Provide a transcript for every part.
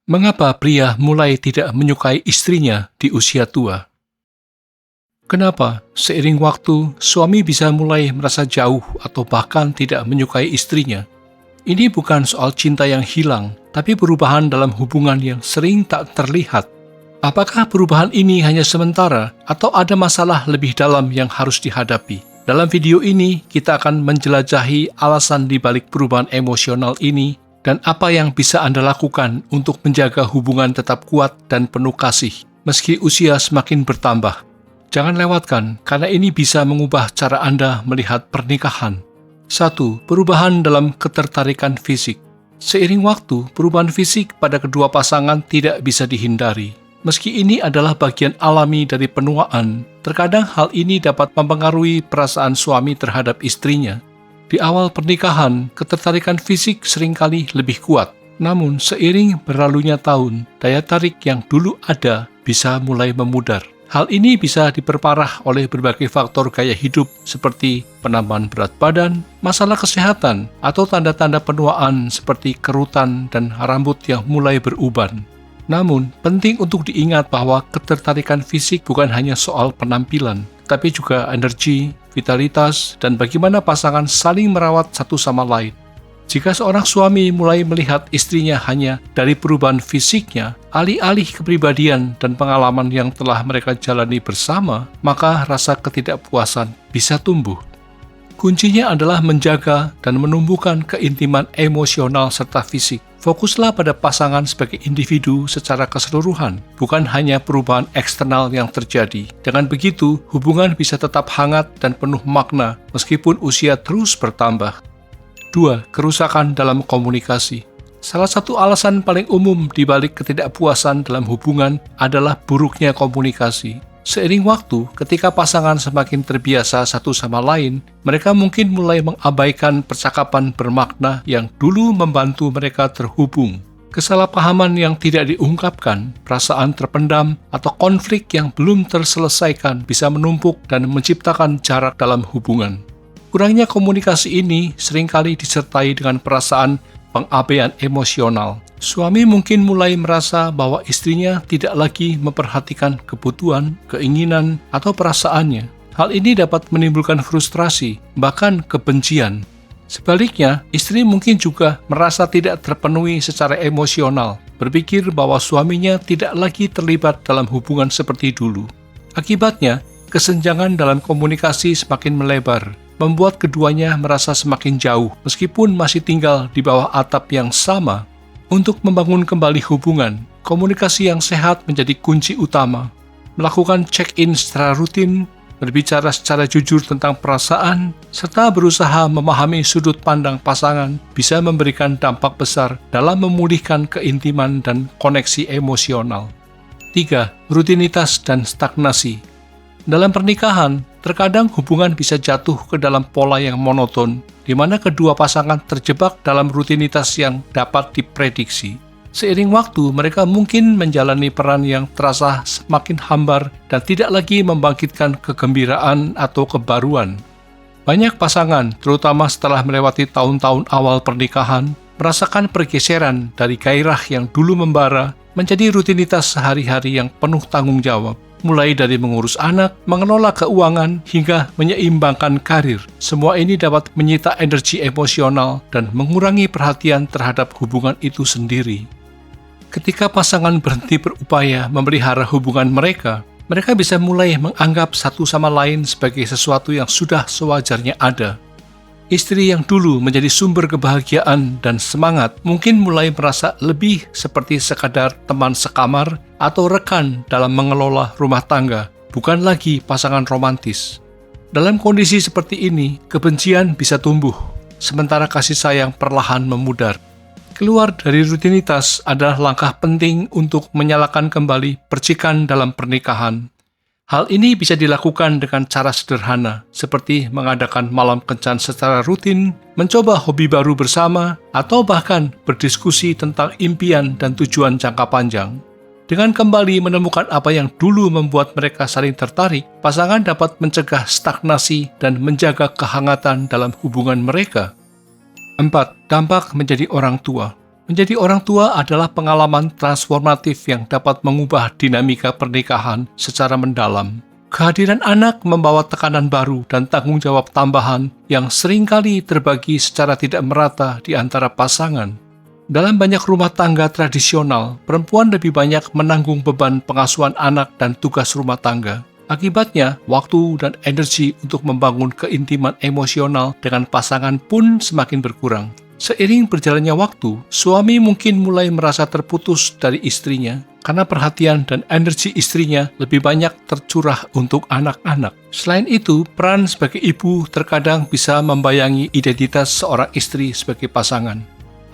Mengapa pria mulai tidak menyukai istrinya di usia tua? Kenapa seiring waktu suami bisa mulai merasa jauh atau bahkan tidak menyukai istrinya? Ini bukan soal cinta yang hilang, tapi perubahan dalam hubungan yang sering tak terlihat. Apakah perubahan ini hanya sementara atau ada masalah lebih dalam yang harus dihadapi? Dalam video ini, kita akan menjelajahi alasan di balik perubahan emosional ini dan apa yang bisa Anda lakukan untuk menjaga hubungan tetap kuat dan penuh kasih, meski usia semakin bertambah. Jangan lewatkan, karena ini bisa mengubah cara Anda melihat pernikahan. 1. Perubahan dalam ketertarikan fisik. Seiring waktu, perubahan fisik pada kedua pasangan tidak bisa dihindari. Meski ini adalah bagian alami dari penuaan, terkadang hal ini dapat mempengaruhi perasaan suami terhadap istrinya. Di awal pernikahan, ketertarikan fisik seringkali lebih kuat. Namun, seiring berlalunya tahun, daya tarik yang dulu ada bisa mulai memudar. Hal ini bisa diperparah oleh berbagai faktor gaya hidup seperti penambahan berat badan, masalah kesehatan, atau tanda-tanda penuaan seperti kerutan dan rambut yang mulai beruban. Namun, penting untuk diingat bahwa ketertarikan fisik bukan hanya soal penampilan, tapi juga energi, vitalitas, dan bagaimana pasangan saling merawat satu sama lain. Jika seorang suami mulai melihat istrinya hanya dari perubahan fisiknya, alih-alih kepribadian dan pengalaman yang telah mereka jalani bersama, maka rasa ketidakpuasan bisa tumbuh. Kuncinya adalah menjaga dan menumbuhkan keintiman emosional serta fisik. Fokuslah pada pasangan sebagai individu secara keseluruhan, bukan hanya perubahan eksternal yang terjadi. Dengan begitu, hubungan bisa tetap hangat dan penuh makna meskipun usia terus bertambah. 2. Kerusakan dalam komunikasi. Salah satu alasan paling umum di balik ketidakpuasan dalam hubungan adalah buruknya komunikasi. Seiring waktu, ketika pasangan semakin terbiasa satu sama lain, mereka mungkin mulai mengabaikan percakapan bermakna yang dulu membantu mereka terhubung. Kesalahpahaman yang tidak diungkapkan, perasaan terpendam, atau konflik yang belum terselesaikan bisa menumpuk dan menciptakan jarak dalam hubungan. Kurangnya komunikasi ini seringkali disertai dengan perasaan pengabaian emosional. Suami mungkin mulai merasa bahwa istrinya tidak lagi memperhatikan kebutuhan, keinginan, atau perasaannya. Hal ini dapat menimbulkan frustrasi, bahkan kebencian. Sebaliknya, istri mungkin juga merasa tidak terpenuhi secara emosional, berpikir bahwa suaminya tidak lagi terlibat dalam hubungan seperti dulu. Akibatnya, kesenjangan dalam komunikasi semakin melebar, membuat keduanya merasa semakin jauh meskipun masih tinggal di bawah atap yang sama. Untuk membangun kembali hubungan, komunikasi yang sehat menjadi kunci utama. Melakukan check-in secara rutin, berbicara secara jujur tentang perasaan, serta berusaha memahami sudut pandang pasangan bisa memberikan dampak besar dalam memulihkan keintiman dan koneksi emosional. 3. Rutinitas dan stagnasi. Dalam pernikahan, terkadang hubungan bisa jatuh ke dalam pola yang monoton, di mana kedua pasangan terjebak dalam rutinitas yang dapat diprediksi. Seiring waktu, mereka mungkin menjalani peran yang terasa semakin hambar dan tidak lagi membangkitkan kegembiraan atau kebaruan. Banyak pasangan, terutama setelah melewati tahun-tahun awal pernikahan, merasakan pergeseran dari gairah yang dulu membara menjadi rutinitas sehari-hari yang penuh tanggung jawab. Mulai dari mengurus anak, mengelola keuangan, hingga menyeimbangkan karir. Semua ini dapat menyita energi emosional dan mengurangi perhatian terhadap hubungan itu sendiri. Ketika pasangan berhenti berupaya memelihara hubungan mereka bisa mulai menganggap satu sama lain sebagai sesuatu yang sudah sewajarnya ada. Istri yang dulu menjadi sumber kebahagiaan dan semangat mungkin mulai merasa lebih seperti sekadar teman sekamar atau rekan dalam mengelola rumah tangga, bukan lagi pasangan romantis. Dalam kondisi seperti ini, kebencian bisa tumbuh, sementara kasih sayang perlahan memudar. Keluar dari rutinitas adalah langkah penting untuk menyalakan kembali percikan dalam pernikahan. Hal ini bisa dilakukan dengan cara sederhana, seperti mengadakan malam kencan secara rutin, mencoba hobi baru bersama, atau bahkan berdiskusi tentang impian dan tujuan jangka panjang. Dengan kembali menemukan apa yang dulu membuat mereka saling tertarik, pasangan dapat mencegah stagnasi dan menjaga kehangatan dalam hubungan mereka. 4. Dampak menjadi orang tua. Menjadi orang tua adalah pengalaman transformatif yang dapat mengubah dinamika pernikahan secara mendalam. Kehadiran anak membawa tekanan baru dan tanggung jawab tambahan yang seringkali terbagi secara tidak merata di antara pasangan. Dalam banyak rumah tangga tradisional, perempuan lebih banyak menanggung beban pengasuhan anak dan tugas rumah tangga. Akibatnya, waktu dan energi untuk membangun keintiman emosional dengan pasangan pun semakin berkurang. Seiring berjalannya waktu, suami mungkin mulai merasa terputus dari istrinya karena perhatian dan energi istrinya lebih banyak tercurah untuk anak-anak. Selain itu, peran sebagai ibu terkadang bisa membayangi identitas seorang istri sebagai pasangan.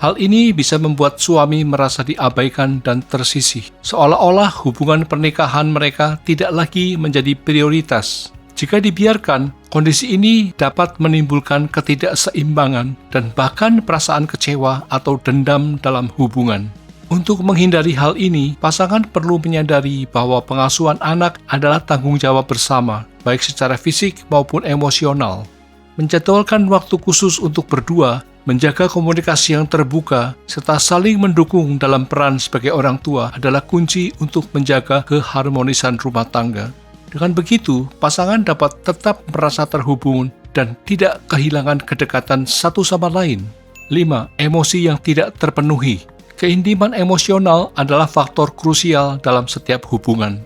Hal ini bisa membuat suami merasa diabaikan dan tersisih, seolah-olah hubungan pernikahan mereka tidak lagi menjadi prioritas. Jika dibiarkan, kondisi ini dapat menimbulkan ketidakseimbangan dan bahkan perasaan kecewa atau dendam dalam hubungan. Untuk menghindari hal ini, pasangan perlu menyadari bahwa pengasuhan anak adalah tanggung jawab bersama, baik secara fisik maupun emosional. Menjadwalkan waktu khusus untuk berdua, menjaga komunikasi yang terbuka, serta saling mendukung dalam peran sebagai orang tua adalah kunci untuk menjaga keharmonisan rumah tangga. Dengan begitu, pasangan dapat tetap merasa terhubung dan tidak kehilangan kedekatan satu sama lain. 5. Emosi yang tidak terpenuhi. Keintiman emosional adalah faktor krusial dalam setiap hubungan.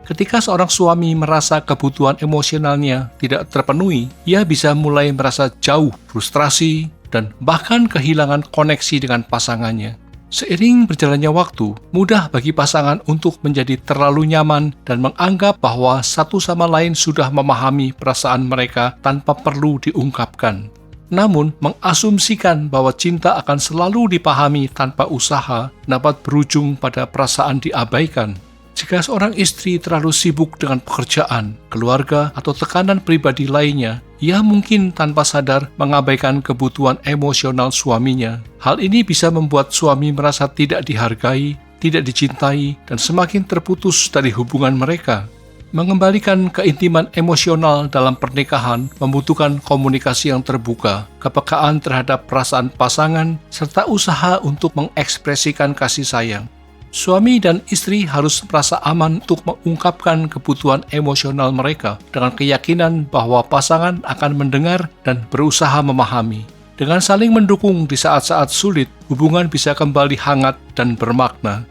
Ketika seorang suami merasa kebutuhan emosionalnya tidak terpenuhi, ia bisa mulai merasa jauh, frustrasi, dan bahkan kehilangan koneksi dengan pasangannya. Seiring berjalannya waktu, mudah bagi pasangan untuk menjadi terlalu nyaman dan menganggap bahwa satu sama lain sudah memahami perasaan mereka tanpa perlu diungkapkan. Namun, mengasumsikan bahwa cinta akan selalu dipahami tanpa usaha dapat berujung pada perasaan diabaikan. Jika seorang istri terlalu sibuk dengan pekerjaan, keluarga, atau tekanan pribadi lainnya, ia mungkin tanpa sadar mengabaikan kebutuhan emosional suaminya. Hal ini bisa membuat suami merasa tidak dihargai, tidak dicintai, dan semakin terputus dari hubungan mereka. Mengembalikan keintiman emosional dalam pernikahan membutuhkan komunikasi yang terbuka, kepekaan terhadap perasaan pasangan, serta usaha untuk mengekspresikan kasih sayang. Suami dan istri harus merasa aman untuk mengungkapkan kebutuhan emosional mereka dengan keyakinan bahwa pasangan akan mendengar dan berusaha memahami. Dengan saling mendukung di saat-saat sulit, hubungan bisa kembali hangat dan bermakna.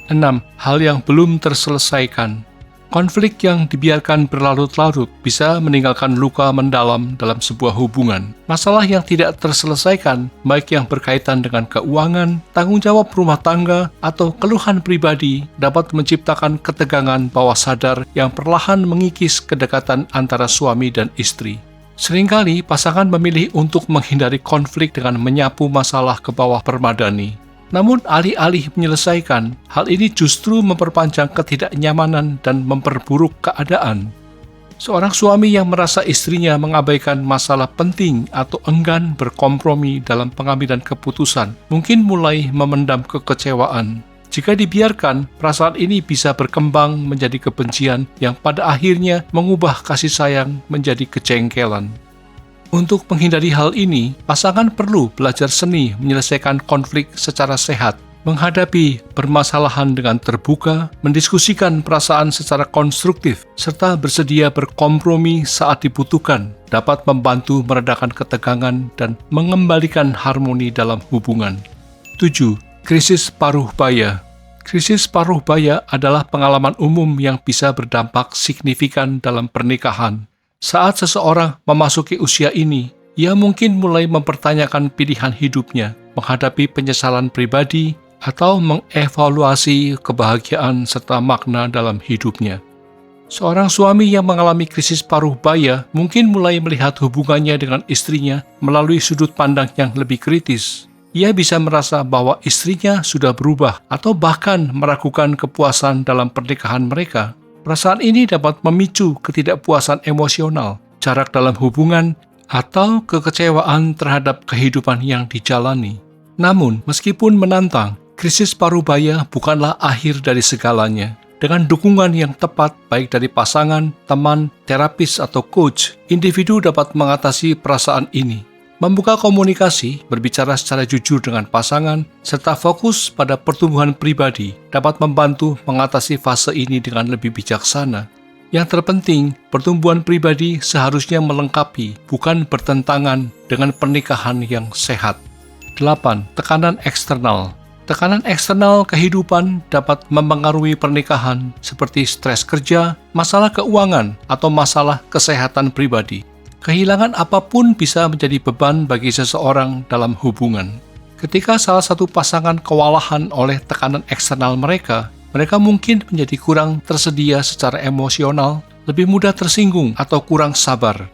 6. Hal yang belum terselesaikan. Konflik yang dibiarkan berlarut-larut bisa meninggalkan luka mendalam dalam sebuah hubungan. Masalah yang tidak terselesaikan, baik yang berkaitan dengan keuangan, tanggung jawab rumah tangga, atau keluhan pribadi, dapat menciptakan ketegangan bawah sadar yang perlahan mengikis kedekatan antara suami dan istri. Seringkali pasangan memilih untuk menghindari konflik dengan menyapu masalah ke bawah permadani. Namun alih-alih menyelesaikan, hal ini justru memperpanjang ketidaknyamanan dan memperburuk keadaan. Seorang suami yang merasa istrinya mengabaikan masalah penting atau enggan berkompromi dalam pengambilan keputusan mungkin mulai memendam kekecewaan. Jika dibiarkan, perasaan ini bisa berkembang menjadi kebencian yang pada akhirnya mengubah kasih sayang menjadi kejengkelan. Untuk menghindari hal ini, pasangan perlu belajar seni menyelesaikan konflik secara sehat, menghadapi permasalahan dengan terbuka, mendiskusikan perasaan secara konstruktif, serta bersedia berkompromi saat dibutuhkan, dapat membantu meredakan ketegangan dan mengembalikan harmoni dalam hubungan. 7. Krisis paruh baya. Krisis paruh baya adalah pengalaman umum yang bisa berdampak signifikan dalam pernikahan. Saat seseorang memasuki usia ini, ia mungkin mulai mempertanyakan pilihan hidupnya, menghadapi penyesalan pribadi, atau mengevaluasi kebahagiaan serta makna dalam hidupnya. Seorang suami yang mengalami krisis paruh baya mungkin mulai melihat hubungannya dengan istrinya melalui sudut pandang yang lebih kritis. Ia bisa merasa bahwa istrinya sudah berubah atau bahkan meragukan kepuasan dalam pernikahan mereka. Perasaan ini dapat memicu ketidakpuasan emosional, jarak dalam hubungan, atau kekecewaan terhadap kehidupan yang dijalani. Namun, meskipun menantang, krisis paruh baya bukanlah akhir dari segalanya. Dengan dukungan yang tepat, baik dari pasangan, teman, terapis, atau coach, individu dapat mengatasi perasaan ini. Membuka komunikasi, berbicara secara jujur dengan pasangan, serta fokus pada pertumbuhan pribadi dapat membantu mengatasi fase ini dengan lebih bijaksana. Yang terpenting, pertumbuhan pribadi seharusnya melengkapi, bukan bertentangan dengan pernikahan yang sehat. 8. Tekanan eksternal. Tekanan eksternal kehidupan dapat mempengaruhi pernikahan seperti stres kerja, masalah keuangan, atau masalah kesehatan pribadi. Kehilangan apapun bisa menjadi beban bagi seseorang dalam hubungan. Ketika salah satu pasangan kewalahan oleh tekanan eksternal mereka mungkin menjadi kurang tersedia secara emosional, lebih mudah tersinggung atau kurang sabar.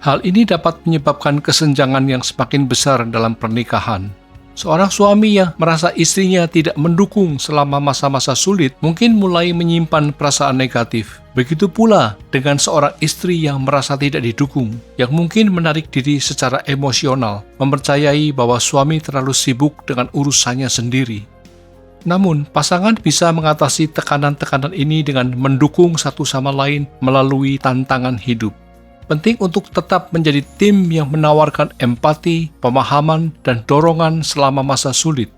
Hal ini dapat menyebabkan kesenjangan yang semakin besar dalam pernikahan. Seorang suami yang merasa istrinya tidak mendukung selama masa-masa sulit mungkin mulai menyimpan perasaan negatif. Begitu pula dengan seorang istri yang merasa tidak didukung, yang mungkin menarik diri secara emosional, mempercayai bahwa suami terlalu sibuk dengan urusannya sendiri. Namun, pasangan bisa mengatasi tekanan-tekanan ini dengan mendukung satu sama lain melalui tantangan hidup. Penting untuk tetap menjadi tim yang menawarkan empati, pemahaman, dan dorongan selama masa sulit.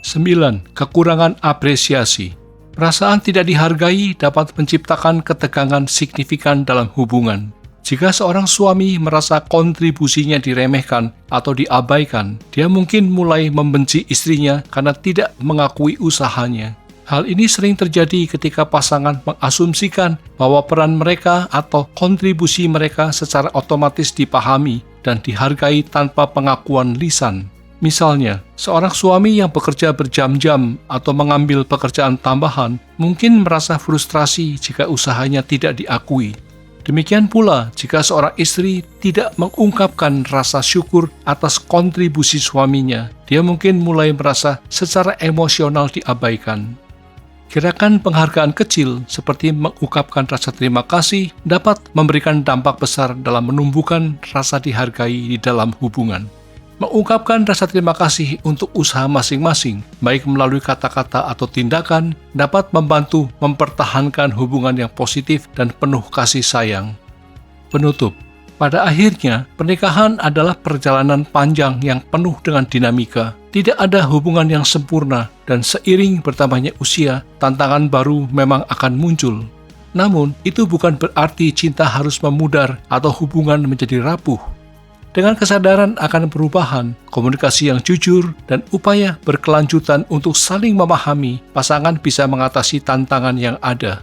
9. Kekurangan apresiasi. Perasaan tidak dihargai dapat menciptakan ketegangan signifikan dalam hubungan. Jika seorang suami merasa kontribusinya diremehkan atau diabaikan, dia mungkin mulai membenci istrinya karena tidak mengakui usahanya. Hal ini sering terjadi ketika pasangan mengasumsikan bahwa peran mereka atau kontribusi mereka secara otomatis dipahami dan dihargai tanpa pengakuan lisan. Misalnya, seorang suami yang bekerja berjam-jam atau mengambil pekerjaan tambahan mungkin merasa frustrasi jika usahanya tidak diakui. Demikian pula jika seorang istri tidak mengungkapkan rasa syukur atas kontribusi suaminya, dia mungkin mulai merasa secara emosional diabaikan. Gerakan penghargaan kecil seperti mengungkapkan rasa terima kasih dapat memberikan dampak besar dalam menumbuhkan rasa dihargai di dalam hubungan. Mengungkapkan rasa terima kasih untuk usaha masing-masing, baik melalui kata-kata atau tindakan, dapat membantu mempertahankan hubungan yang positif dan penuh kasih sayang. Penutup. Pada akhirnya, pernikahan adalah perjalanan panjang yang penuh dengan dinamika. Tidak ada hubungan yang sempurna, dan seiring bertambahnya usia, tantangan baru memang akan muncul. Namun, itu bukan berarti cinta harus memudar atau hubungan menjadi rapuh. Dengan kesadaran akan perubahan, komunikasi yang jujur, dan upaya berkelanjutan untuk saling memahami, pasangan bisa mengatasi tantangan yang ada.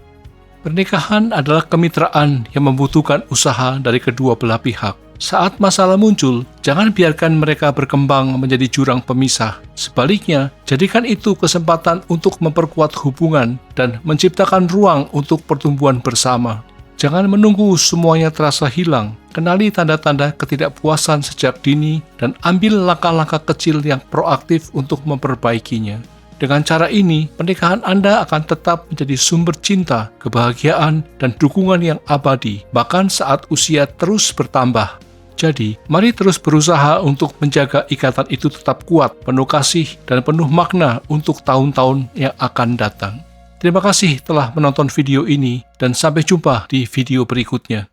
Pernikahan adalah kemitraan yang membutuhkan usaha dari kedua belah pihak. Saat masalah muncul, jangan biarkan mereka berkembang menjadi jurang pemisah. Sebaliknya, jadikan itu kesempatan untuk memperkuat hubungan dan menciptakan ruang untuk pertumbuhan bersama. Jangan menunggu semuanya terasa hilang. Kenali tanda-tanda ketidakpuasan sejak dini dan ambil langkah-langkah kecil yang proaktif untuk memperbaikinya. Dengan cara ini, pernikahan Anda akan tetap menjadi sumber cinta, kebahagiaan, dan dukungan yang abadi, bahkan saat usia terus bertambah. Jadi, mari terus berusaha untuk menjaga ikatan itu tetap kuat, penuh kasih, dan penuh makna untuk tahun-tahun yang akan datang. Terima kasih telah menonton video ini, dan sampai jumpa di video berikutnya.